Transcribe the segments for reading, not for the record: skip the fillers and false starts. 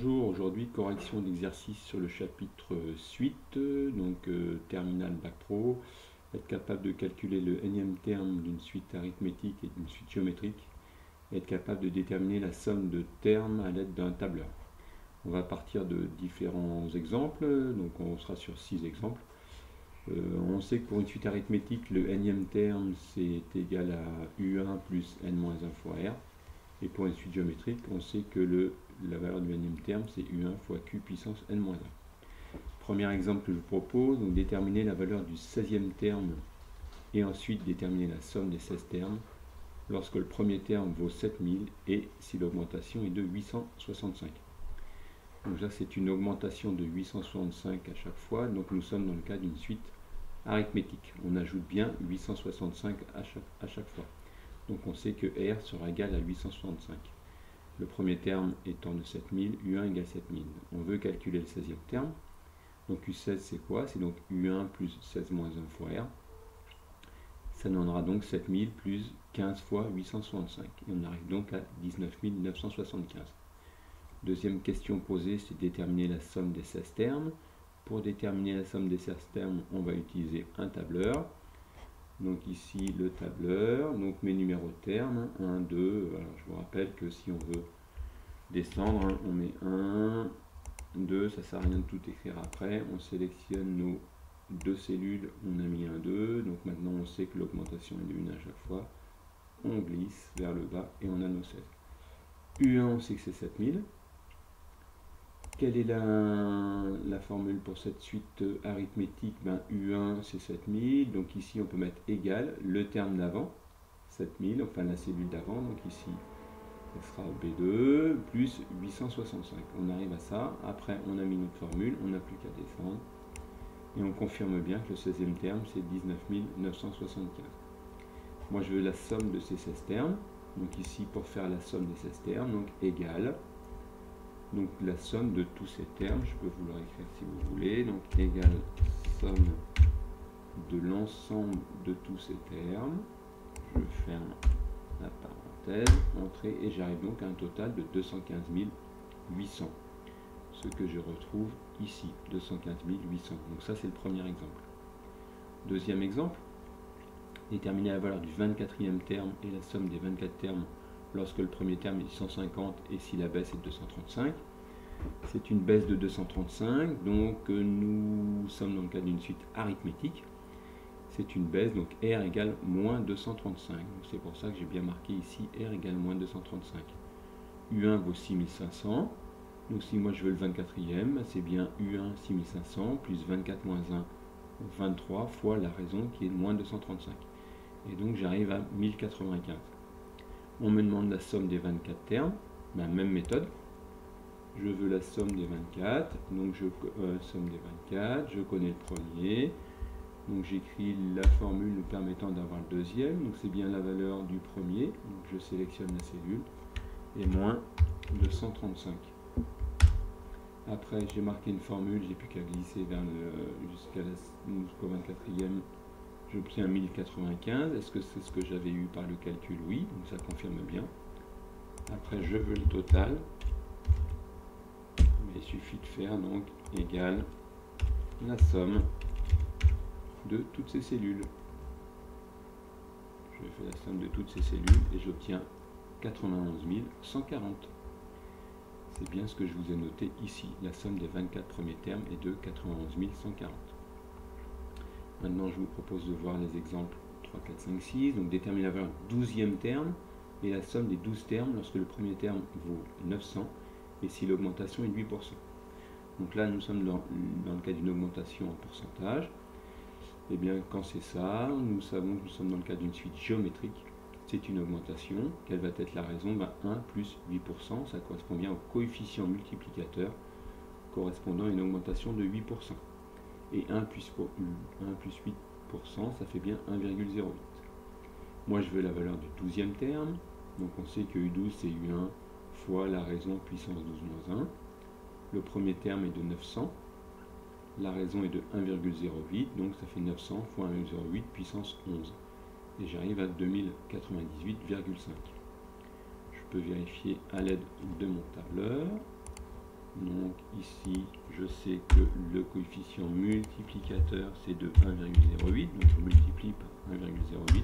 Bonjour, aujourd'hui correction d'exercice sur le chapitre suite, terminal bac pro, être capable de calculer le nème terme d'une suite arithmétique et d'une suite géométrique, et être capable de déterminer la somme de termes à l'aide d'un tableur. On va partir de différents exemples, donc on sera sur 6 exemples. On sait que pour une suite arithmétique, le nème terme c'est égal à U1 plus n-1 fois R. Et pour une suite géométrique, on sait que la valeur du nème terme, c'est U1 fois Q puissance n-1. Premier exemple que je vous propose, donc déterminer la valeur du 16e terme et ensuite déterminer la somme des 16 termes lorsque le premier terme vaut 7000 et si l'augmentation est de 865. Donc là, c'est une augmentation de 865 à chaque fois, donc nous sommes dans le cas d'une suite arithmétique. On ajoute bien 865 à chaque fois. Donc on sait que R sera égal à 865. Le premier terme étant de 7000, U1 égale 7000. On veut calculer le 16e terme. Donc U16 c'est quoi? C'est donc U1 plus 16 moins 1 fois R. Ça donnera donc 7000 plus 15 fois 865. Et on arrive donc à 19 975. Deuxième question posée, c'est déterminer la somme des 16 termes. Pour déterminer la somme des 16 termes, on va utiliser un tableur. Donc ici le tableur, donc mes numéros de termes, 1, 2, alors je vous rappelle que si on veut descendre, on met 1, 2, ça sert à rien de tout écrire après, on sélectionne nos deux cellules, on a mis 1, 2, donc maintenant on sait que l'augmentation est de 1 à chaque fois, on glisse vers le bas et on a nos 16. U1 on sait que c'est 7000. Quelle est la formule pour cette suite arithmétique? U1 c'est 7000, donc ici on peut mettre égal le terme d'avant, 7000, enfin la cellule d'avant, donc ici ce sera B2 plus 865. On arrive à ça, après on a mis notre formule, on n'a plus qu'à descendre, et on confirme bien que le 16e terme c'est 19 975. Moi je veux la somme de ces 16 termes, donc ici pour faire la somme des 16 termes, donc égal. Donc la somme de tous ces termes, je peux vous le réécrire si vous voulez, donc égale somme de l'ensemble de tous ces termes, je ferme la parenthèse, entrée, et j'arrive donc à un total de 215 800, ce que je retrouve ici, 215 800, donc ça c'est le premier exemple. Deuxième exemple, déterminer la valeur du 24e terme et la somme des 24 termes lorsque le premier terme est 150 et si la baisse est de 235. C'est une baisse de 235, donc nous sommes dans le cas d'une suite arithmétique. C'est une baisse, donc R égale moins 235. C'est pour ça que j'ai bien marqué ici R égale moins 235. U1 vaut 6500. Donc si moi je veux le 24e, c'est bien U1 6500 plus 24 moins 1, 23 fois la raison qui est moins 235. Et donc j'arrive à 1095. On me demande la somme des 24 termes, même méthode. Je veux la somme des 24, donc somme des 24, je connais le premier, donc j'écris la formule nous permettant d'avoir le deuxième, donc c'est bien la valeur du premier, donc je sélectionne la cellule, et moins 235. Après j'ai marqué une formule, j'ai plus qu'à glisser vers jusqu'au 24e, j'obtiens 1095. Est-ce que c'est ce que j'avais eu par le calcul? Oui, donc ça confirme bien. Après je veux le total, mais il suffit de faire donc égal la somme de toutes ces cellules. Je fais la somme de toutes ces cellules et j'obtiens 91 140. C'est bien ce que je vous ai noté ici. La somme des 24 premiers termes est de 91 140. Maintenant, je vous propose de voir les exemples 3, 4, 5, 6. Donc, déterminer la valeur du 12e terme et la somme des 12 termes lorsque le premier terme vaut 900 et si l'augmentation est de 8%. Donc là, nous sommes dans le cas d'une augmentation en pourcentage. Et bien, quand c'est ça, nous savons que nous sommes dans le cas d'une suite géométrique. C'est une augmentation. Quelle va être la raison? 1 plus 8%, ça correspond bien au coefficient multiplicateur correspondant à une augmentation de 8%. Et 1 plus 8%, ça fait bien 1,08. Moi, je veux la valeur du 12e terme. Donc, on sait que U12, c'est U1 fois la raison puissance 12 moins 1. Le premier terme est de 900. La raison est de 1,08, donc ça fait 900 fois 1,08 puissance 11. Et j'arrive à 2098,5. Je peux vérifier à l'aide de mon tableur. Donc ici, je sais que le coefficient multiplicateur, c'est de 1,08. Donc je multiplie par 1,08.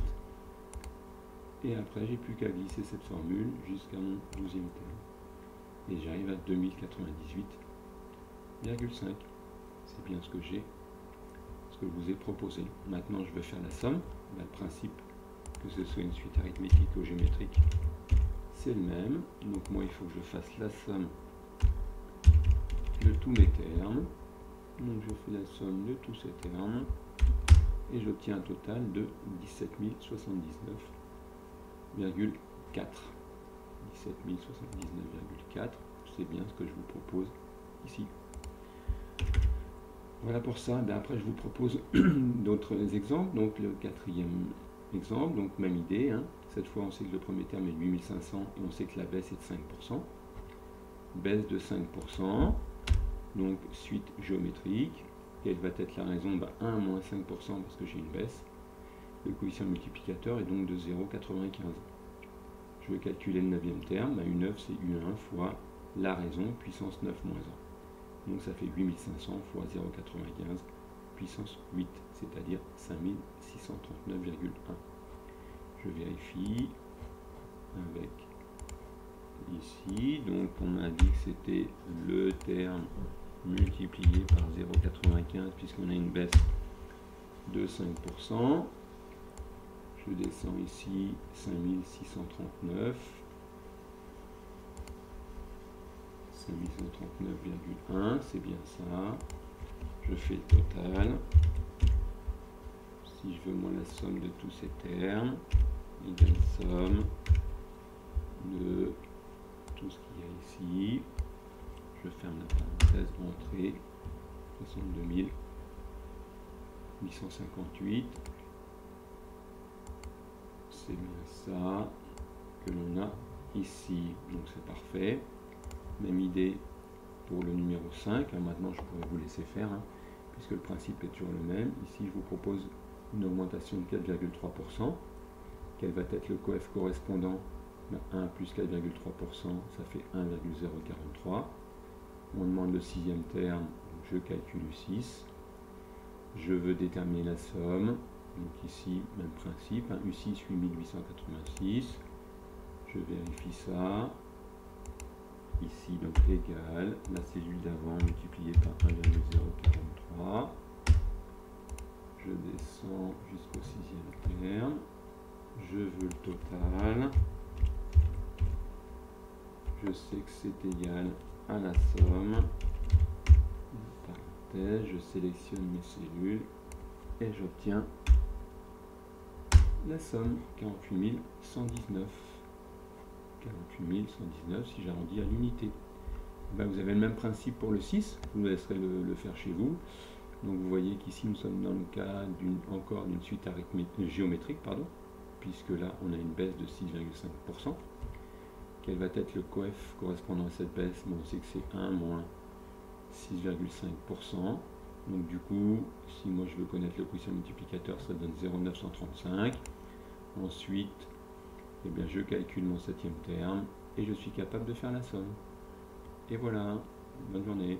Et après, j'ai plus qu'à glisser cette formule jusqu'à mon 12e terme. Et j'arrive à 2098,5. C'est bien ce que j'ai, ce que je vous ai proposé. Maintenant, je veux faire la somme. Le principe, que ce soit une suite arithmétique ou géométrique, c'est le même. Donc moi, il faut que je fasse la somme de tous mes termes. Donc je fais la somme de tous ces termes. Et j'obtiens un total de 17 079,4. 17 079,4. C'est bien ce que je vous propose ici. Voilà pour ça. Ben après, je vous propose d'autres exemples. Donc le quatrième exemple, donc même idée. Hein. Cette fois, on sait que le premier terme est 8500 et on sait que la baisse est de 5%. Baisse de 5%. Donc suite géométrique. Quelle va être la raison? 1 moins 5% parce que j'ai une baisse. Le coefficient multiplicateur est donc de 0,95. Je veux calculer le 9e terme. U9 c'est U1 fois la raison puissance 9 moins 1. Donc ça fait 8500 fois 0,95 puissance 8, c'est-à-dire 5639,1. Je vérifie avec ici. Donc on m'a dit que c'était le terme multiplié par 0,95 puisqu'on a une baisse de 5%. Je descends ici 5639. 5639,1, c'est bien ça. Je fais le total. Si je veux moi la somme de tous ces termes, égale somme de tout ce qu'il y a ici. Je ferme la parenthèse d'entrée. 62 858. C'est bien ça que l'on a ici. Donc c'est parfait. Même idée pour le numéro 5. Maintenant, je pourrais vous laisser faire, hein, puisque le principe est toujours le même. Ici, je vous propose une augmentation de 4,3%. Quel va être le coef correspondant? 1 plus 4,3%, ça fait 1,043. On demande le 6e terme, je calcule U6. Je veux déterminer la somme. Donc ici, même principe, hein, U6 8886. Je vérifie ça. Ici, donc égal la cellule d'avant multipliée par 1,043. Je descends jusqu'au 6e terme. Je veux le total. Je sais que c'est égal à la somme. Parenthèse, je sélectionne mes cellules et j'obtiens la somme 48 119. 48 119 si j'arrondis à l'unité. Vous avez le même principe pour le 6, vous me laisserez le faire chez vous. Donc vous voyez qu'ici nous sommes dans le cas encore d'une suite géométrique, puisque là on a une baisse de 6,5%. Quel va être le coef correspondant à cette baisse? On sait que c'est 1 moins 6,5%. Donc du coup, si moi je veux connaître le coefficient multiplicateur, ça donne 0,935. Ensuite, eh bien, je calcule mon 7e terme et je suis capable de faire la somme. Et voilà, bonne journée.